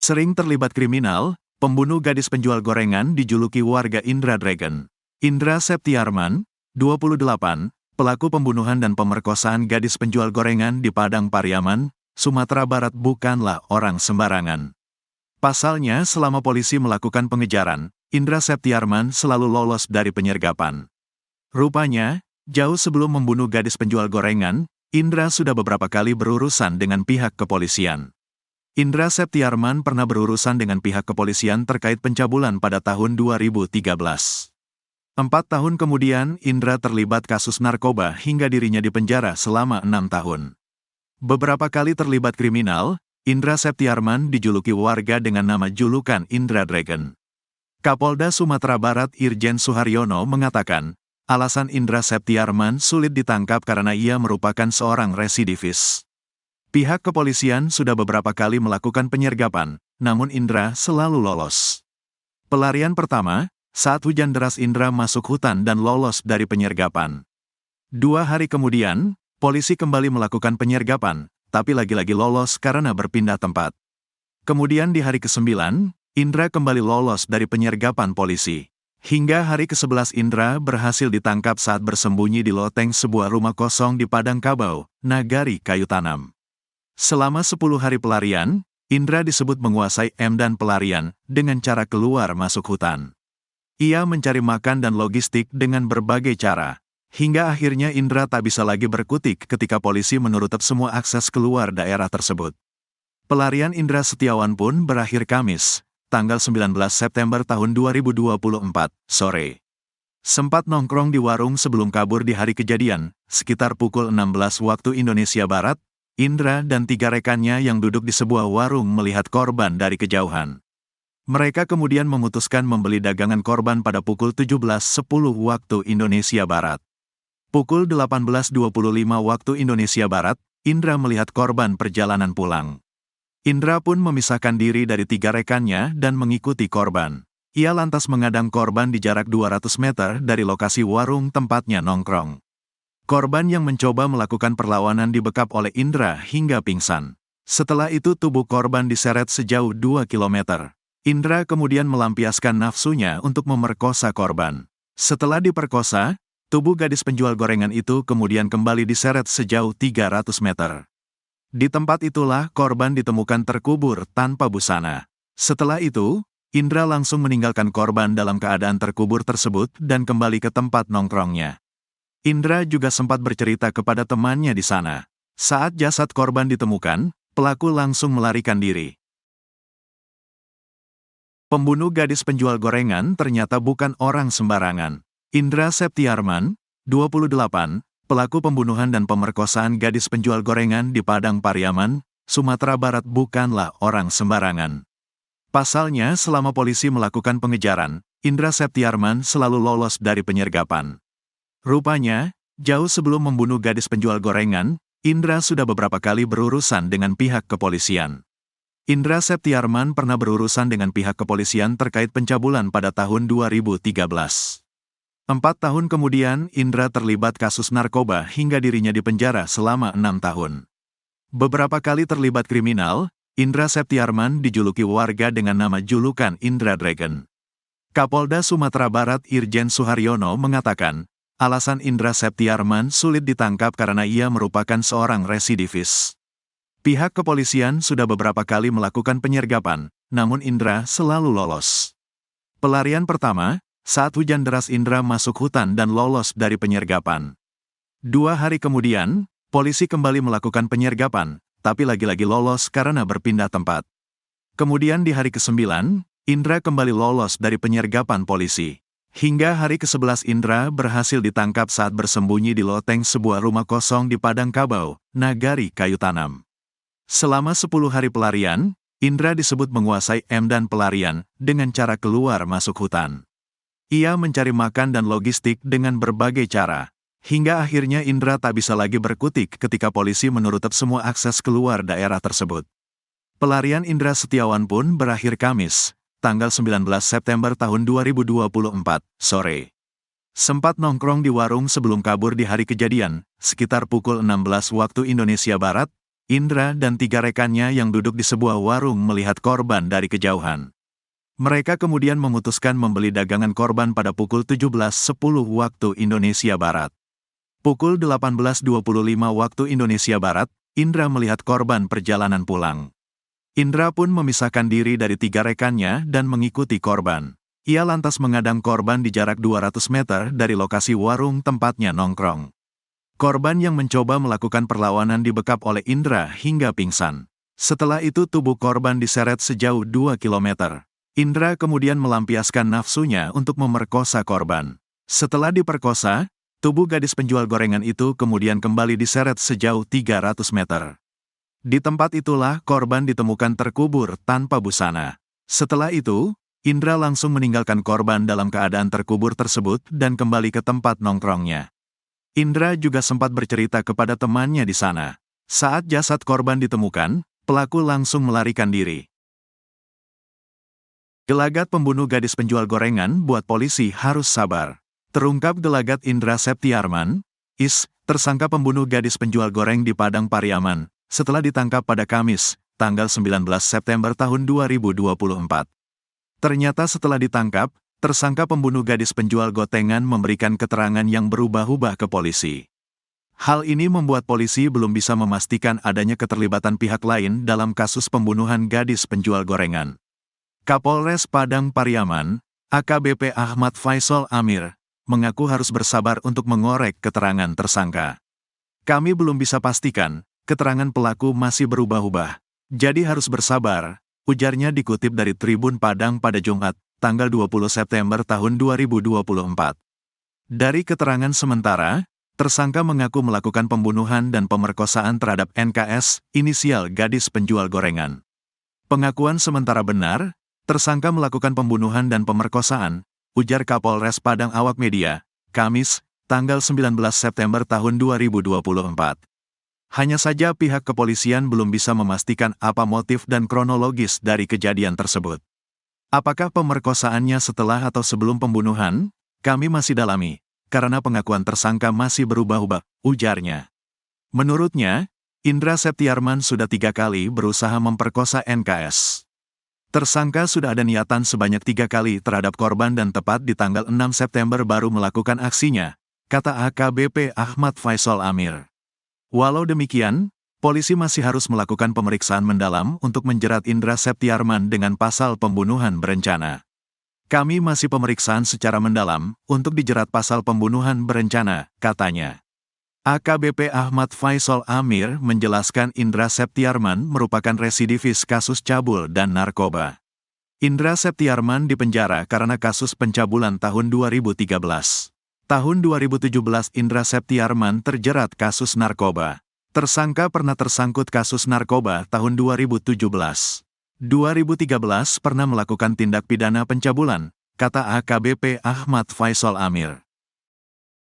Sering terlibat kriminal, pembunuh gadis penjual gorengan dijuluki warga Indra Dragon. Indra Septiarman, 28, pelaku pembunuhan dan pemerkosaan gadis penjual gorengan di Padang Pariaman, Sumatera Barat bukanlah orang sembarangan. Pasalnya, selama polisi melakukan pengejaran, Indra Septiarman selalu lolos dari penyergapan. Rupanya, jauh sebelum membunuh gadis penjual gorengan, Indra sudah beberapa kali berurusan dengan pihak kepolisian. Indra Septiarman pernah berurusan dengan pihak kepolisian terkait pencabulan pada tahun 2013. 4 tahun kemudian, Indra terlibat kasus narkoba hingga dirinya dipenjara selama 6 tahun. Beberapa kali terlibat kriminal, Indra Septiarman dijuluki warga dengan nama julukan Indra Dragon. Kapolda Sumatera Barat Irjen Suharyono mengatakan, alasan Indra Septiarman sulit ditangkap karena ia merupakan seorang residivis. Pihak kepolisian sudah beberapa kali melakukan penyergapan, namun Indra selalu lolos. Pelarian pertama, saat hujan deras Indra masuk hutan dan lolos dari penyergapan. 2 hari kemudian, polisi kembali melakukan penyergapan, tapi lagi-lagi lolos karena berpindah tempat. Kemudian di hari ke-9, Indra kembali lolos dari penyergapan polisi. Hingga hari ke-11 Indra berhasil ditangkap saat bersembunyi di loteng sebuah rumah kosong di Padang Kabau, Nagari Kayu Tanam. Selama 10 hari pelarian, Indra disebut menguasai medan pelarian dengan cara keluar masuk hutan. Ia mencari makan dan logistik dengan berbagai cara. Hingga akhirnya Indra tak bisa lagi berkutik ketika polisi menutup semua akses keluar daerah tersebut. Pelarian Indra Setiawan pun berakhir Kamis, tanggal 19 September tahun 2024, sore. Sempat nongkrong di warung sebelum kabur di hari kejadian, sekitar pukul 16 waktu Indonesia Barat, Indra dan 3 rekannya yang duduk di sebuah warung melihat korban dari kejauhan. Mereka kemudian memutuskan membeli dagangan korban pada pukul 17.10 waktu Indonesia Barat. Pukul 18.25 waktu Indonesia Barat, Indra melihat korban perjalanan pulang. Indra pun memisahkan diri dari 3 rekannya dan mengikuti korban. Ia lantas mengadang korban di jarak 200 meter dari lokasi warung tempatnya nongkrong. Korban yang mencoba melakukan perlawanan dibekap oleh Indra hingga pingsan. Setelah itu tubuh korban diseret sejauh 2 km. Indra kemudian melampiaskan nafsunya untuk memerkosa korban. Setelah diperkosa, tubuh gadis penjual gorengan itu kemudian kembali diseret sejauh 300 meter. Di tempat itulah korban ditemukan terkubur tanpa busana. Setelah itu, Indra langsung meninggalkan korban dalam keadaan terkubur tersebut dan kembali ke tempat nongkrongnya. Indra juga sempat bercerita kepada temannya di sana. Saat jasad korban ditemukan, pelaku langsung melarikan diri. Pembunuh gadis penjual gorengan ternyata bukan orang sembarangan. Indra Septiarman, 28, pelaku pembunuhan dan pemerkosaan gadis penjual gorengan di Padang Pariaman, Sumatera Barat bukanlah orang sembarangan. Pasalnya, selama polisi melakukan pengejaran, Indra Septiarman selalu lolos dari penyergapan. Rupanya, jauh sebelum membunuh gadis penjual gorengan, Indra sudah beberapa kali berurusan dengan pihak kepolisian. Indra Septiarman pernah berurusan dengan pihak kepolisian terkait pencabulan pada tahun 2013. 4 tahun kemudian, Indra terlibat kasus narkoba hingga dirinya dipenjara selama 6 tahun. Beberapa kali terlibat kriminal, Indra Septiarman dijuluki warga dengan nama julukan Indra Dragon. Kapolda Sumatera Barat Irjen Suharyono mengatakan, alasan Indra Septiarman sulit ditangkap karena ia merupakan seorang residivis. Pihak kepolisian sudah beberapa kali melakukan penyergapan, namun Indra selalu lolos. Pelarian pertama, saat hujan deras Indra masuk hutan dan lolos dari penyergapan. 2 hari kemudian, polisi kembali melakukan penyergapan, tapi lagi-lagi lolos karena berpindah tempat. Kemudian di hari ke-9, Indra kembali lolos dari penyergapan polisi. Hingga hari ke-11 Indra berhasil ditangkap saat bersembunyi di loteng sebuah rumah kosong di Padang Kabau, Nagari Kayu Tanam. Selama 10 hari pelarian, Indra disebut menguasai medan pelarian dengan cara keluar masuk hutan. Ia mencari makan dan logistik dengan berbagai cara. Hingga akhirnya Indra tak bisa lagi berkutik ketika polisi menutup semua akses keluar daerah tersebut. Pelarian Indra Setiawan pun berakhir Kamis, tanggal 19 September tahun 2024, sore. Sempat nongkrong di warung sebelum kabur di hari kejadian, sekitar pukul 16 waktu Indonesia Barat, Indra dan 3 rekannya yang duduk di sebuah warung melihat korban dari kejauhan. Mereka kemudian memutuskan membeli dagangan korban pada pukul 17.10 waktu Indonesia Barat. Pukul 18.25 waktu Indonesia Barat, Indra melihat korban perjalanan pulang. Indra pun memisahkan diri dari 3 rekannya dan mengikuti korban. Ia lantas mengadang korban di jarak 200 meter dari lokasi warung tempatnya nongkrong. Korban yang mencoba melakukan perlawanan dibekap oleh Indra hingga pingsan. Setelah itu tubuh korban diseret sejauh 2 km. Indra kemudian melampiaskan nafsunya untuk memerkosa korban. Setelah diperkosa, tubuh gadis penjual gorengan itu kemudian kembali diseret sejauh 300 meter. Di tempat itulah korban ditemukan terkubur tanpa busana. Setelah itu, Indra langsung meninggalkan korban dalam keadaan terkubur tersebut dan kembali ke tempat nongkrongnya. Indra juga sempat bercerita kepada temannya di sana. Saat jasad korban ditemukan, pelaku langsung melarikan diri. Gelagat pembunuh gadis penjual gorengan buat polisi harus sabar. Terungkap gelagat Indra Septiarman, tersangka pembunuh gadis penjual goreng di Padang Pariaman, setelah ditangkap pada Kamis, tanggal 19 September tahun 2024. Ternyata setelah ditangkap, tersangka pembunuh gadis penjual gotengan memberikan keterangan yang berubah-ubah ke polisi. Hal ini membuat polisi belum bisa memastikan adanya keterlibatan pihak lain dalam kasus pembunuhan gadis penjual gorengan. Kapolres Padang Pariaman, AKBP Ahmad Faisal Amir, mengaku harus bersabar untuk mengorek keterangan tersangka. Kami belum bisa pastikan, keterangan pelaku masih berubah-ubah. Jadi harus bersabar, ujarnya dikutip dari Tribun Padang pada Jumat, tanggal 20 September tahun 2024. Dari keterangan sementara, tersangka mengaku melakukan pembunuhan dan pemerkosaan terhadap NKS, inisial gadis penjual gorengan. Pengakuan sementara benar, tersangka melakukan pembunuhan dan pemerkosaan, ujar Kapolres Padang awak media, Kamis, tanggal 19 September tahun 2024. Hanya saja pihak kepolisian belum bisa memastikan apa motif dan kronologis dari kejadian tersebut. Apakah pemerkosaannya setelah atau sebelum pembunuhan? Kami masih dalami, karena pengakuan tersangka masih berubah-ubah, ujarnya. Menurutnya, Indra Septiarman sudah 3 kali berusaha memperkosa NKS. Tersangka sudah ada niatan sebanyak 3 kali terhadap korban dan tepat di tanggal 6 September baru melakukan aksinya, kata AKBP Ahmad Faisal Amir. Walau demikian, polisi masih harus melakukan pemeriksaan mendalam untuk menjerat Indra Septiarman dengan pasal pembunuhan berencana. Kami masih pemeriksaan secara mendalam untuk dijerat pasal pembunuhan berencana, katanya. AKBP Ahmad Faisal Amir menjelaskan Indra Septiarman merupakan residivis kasus cabul dan narkoba. Indra Septiarman dipenjara karena kasus pencabulan tahun 2013. Tahun 2017 Indra Septiarman terjerat kasus narkoba. Tersangka pernah tersangkut kasus narkoba tahun 2017. 2013 pernah melakukan tindak pidana pencabulan, kata AKBP Ahmad Faisal Amir.